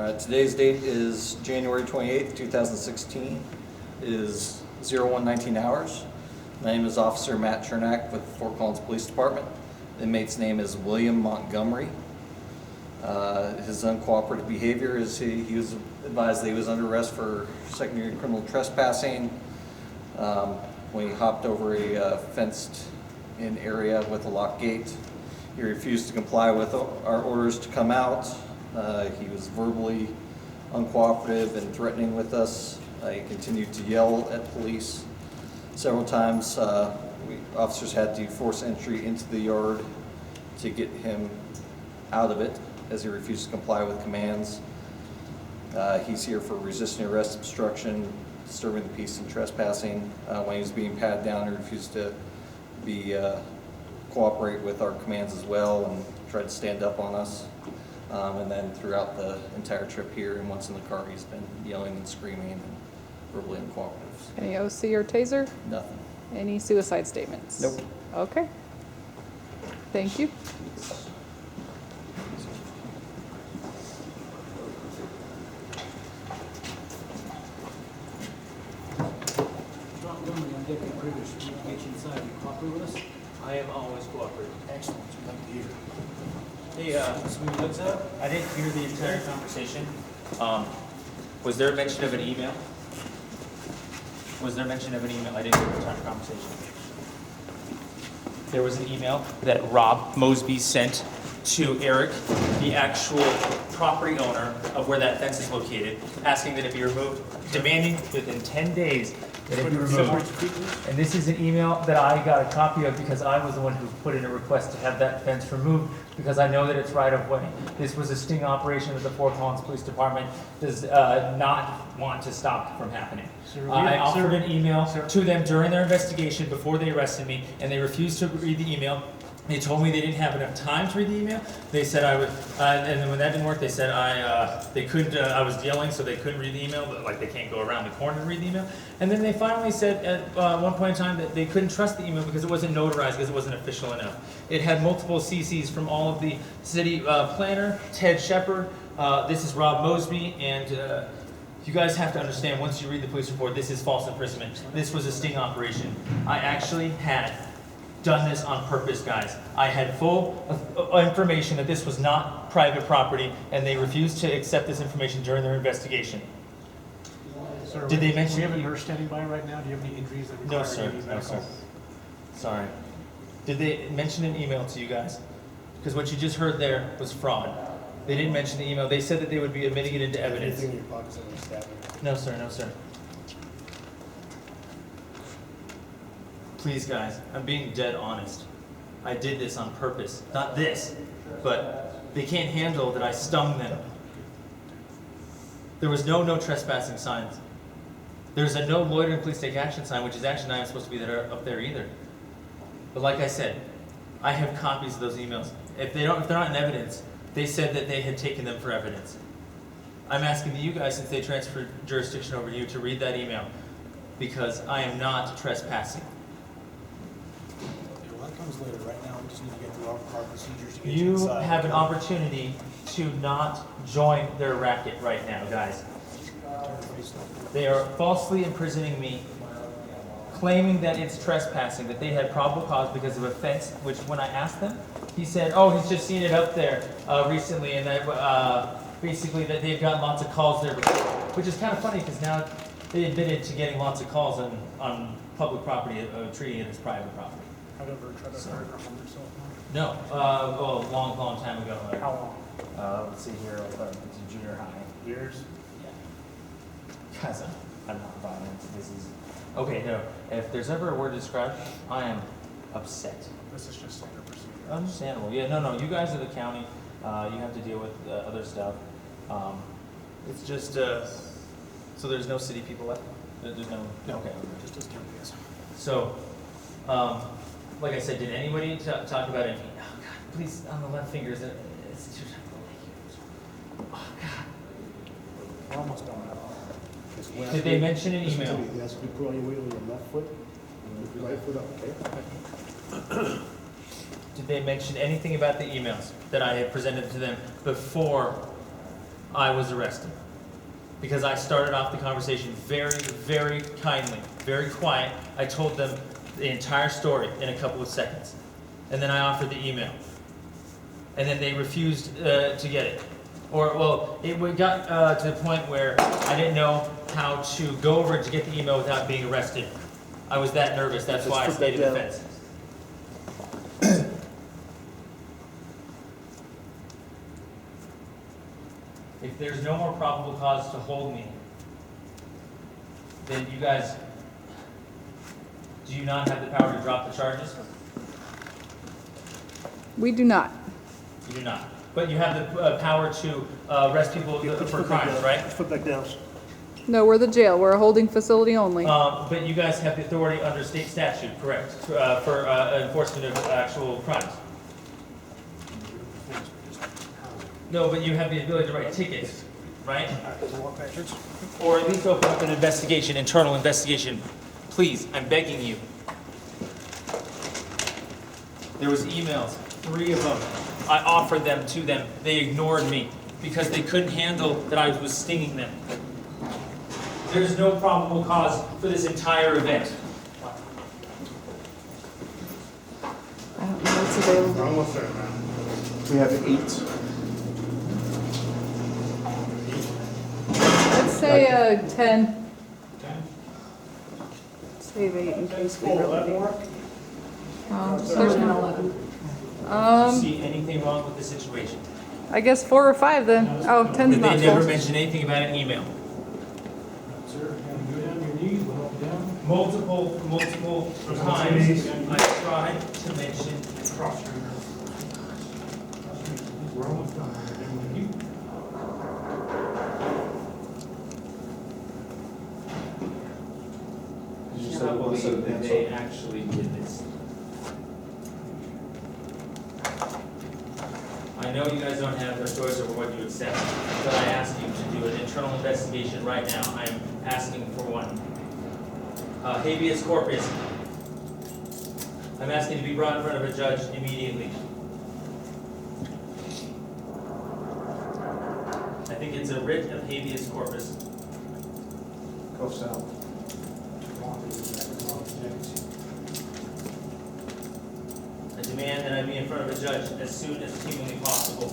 Today's date is January 28th, 2016. It is 01:19 hours. My name is Officer Matt Chernak with the Fort Collins Police Department. The inmate's name is William Montgomery. His uncooperative behavior is he was advised that he was under arrest for secondary criminal trespassing when he hopped over a fenced-in area with a locked gate. He refused to comply with our orders to come out. He was verbally uncooperative and threatening with us. He continued to yell at police. Several times, officers had to force entry into the yard to get him out of it as he refused to comply with commands. He's here for resisting arrest, obstruction, disturbing the peace, and trespassing. When he was being patted down, he refused to cooperate with our commands as well and tried to stand up on us. And then throughout the entire trip here and once in the car, he's been yelling and screaming and verbally uncooperative. Any OC or taser? Nothing. Any suicide statements? Nope. Okay. Thank you. I'm Deputy British. We will get you inside. You cooperate with us? I am always cooperative. Excellent. We'd like to hear. Hey, Swing your legs out. I didn't hear the entire conversation. Was there a mention of an email? Was there mention of an email? I didn't hear the entire conversation. There was an email that Rob Mosby sent to Eric, the actual property owner of where that fence is located, asking that it be removed, demanding within 10 days that it be removed. And this is an email that I got a copy of because I was the one who put in a request to have that fence removed because I know that it's right of way. This was a sting operation that the Fort Collins Police Department does not want to stop from happening. I offered an email to them during their investigation before they arrested me, and they refused to read the email. They told me they didn't have enough time to read the email. They said I would, and then when that didn't work, they said they couldn't. I was yelling, so they couldn't read the email. But like they can't go around the corner to read the email. And then they finally said at one point in time that they couldn't trust the email because it wasn't notarized, because it wasn't official enough. It had multiple CCs from all of the city planner, Ted Shepard. This is Rob Mosby, and you guys have to understand. Once you read the police report, this is false imprisonment. This was a sting operation. I actually had done this on purpose, guys. I had full information that this was not private property, and they refused to accept this information during their investigation. Sir, Did they mention? We have a nurse standing by right now. Do you have any injuries that require No, sir. any No, medical? sir. Sorry. Did they mention an email to you guys? Because what you just heard there was fraud. They didn't mention the email. They said that they would be admitting it into evidence. Anything in your pockets that was stabbing? No, sir. No, sir. Please, guys, I'm being dead honest. I did this on purpose. Not this, but they can't handle that I stung them. There was no trespassing signs. There's a no loitering police take action sign, which is actually not even supposed to be there, up there either. But like I said, I have copies of those emails. If they're not in evidence, they said that they had taken them for evidence. I'm asking you guys, since they transferred jurisdiction over to you, to read that email, because I am not trespassing. Well, that comes later. Right now, we just need to get through our procedures to get You inside. have an opportunity to not join their racket right now, guys. They are falsely imprisoning me, claiming that it's trespassing, that they had probable cause because of a fence, which when I asked them, he said, oh, he's just seen it up there recently, and that basically that they've gotten lots of calls there, which is kind of funny because now they admitted to getting lots of calls on public property, treating it as private property. Have you ever tried to murder or harm yourself? No, well, a long time ago. How long? Let's see here, it's junior high. Years? Yeah. Guys, I'm not violent. This is okay. No, if there's ever a word to describe, I am upset. This is just standard procedure. Understandable. Yeah, no. You guys are the county. You have to deal with other stuff. It's just so there's no city people left. There's no. No. Okay. Just as county is. So, like I said, did anybody talk about it? Oh God, please, on the left fingers. It's too. Oh God. We're almost done now. Did they mention an email? You have to put on your weight on your left foot, and lift your right foot up, okay? Did they mention anything about the emails that I had presented to them before I was arrested. Because I started off the conversation very, very kindly, very quiet. I told them the entire story in a couple of seconds. And then I offered the email. And then they refused to get it. Or, well, we got to the point where I didn't know how to go over to get the email without being arrested. I was that nervous, that's why I Let's put stayed that in the down. fence. If there's no more probable cause to hold me, then you guys, do you not have the power to drop the charges? We do not. You do not. But you have the power to arrest people for crimes, right? Let's put back down. No, we're the jail. We're a holding facility only. But you guys have the authority under state statute, correct, for enforcement of actual crimes? No, but you have the ability to write tickets, right? Or at least open up an investigation, internal investigation. Please, I'm begging you. There was emails, 3 of them. I offered them to them. They ignored me because they couldn't handle that I was stinging them. There's no probable cause for this entire event. I don't know what's available. Almost there, man. We have 8. Let's say 10. Save 8 in case we really need. There's no 11. Do you see anything wrong with the situation? I guess 4 or 5 then. Oh, 10's Did not they never full. mention anything about an email? Sir, you gotta go down your knees, we'll help you down. Multiple times I tried to mention. Cross your We're almost done. You- I cannot believe that they actually did this. I know you guys don't have the choice over what you accept, but I ask you to do an internal investigation right now. I'm asking for one. Habeas corpus. I'm asking to be brought in front of a judge immediately. I think it's a writ of habeas corpus. Go south. I demand that I be in front of a judge as soon as humanly possible.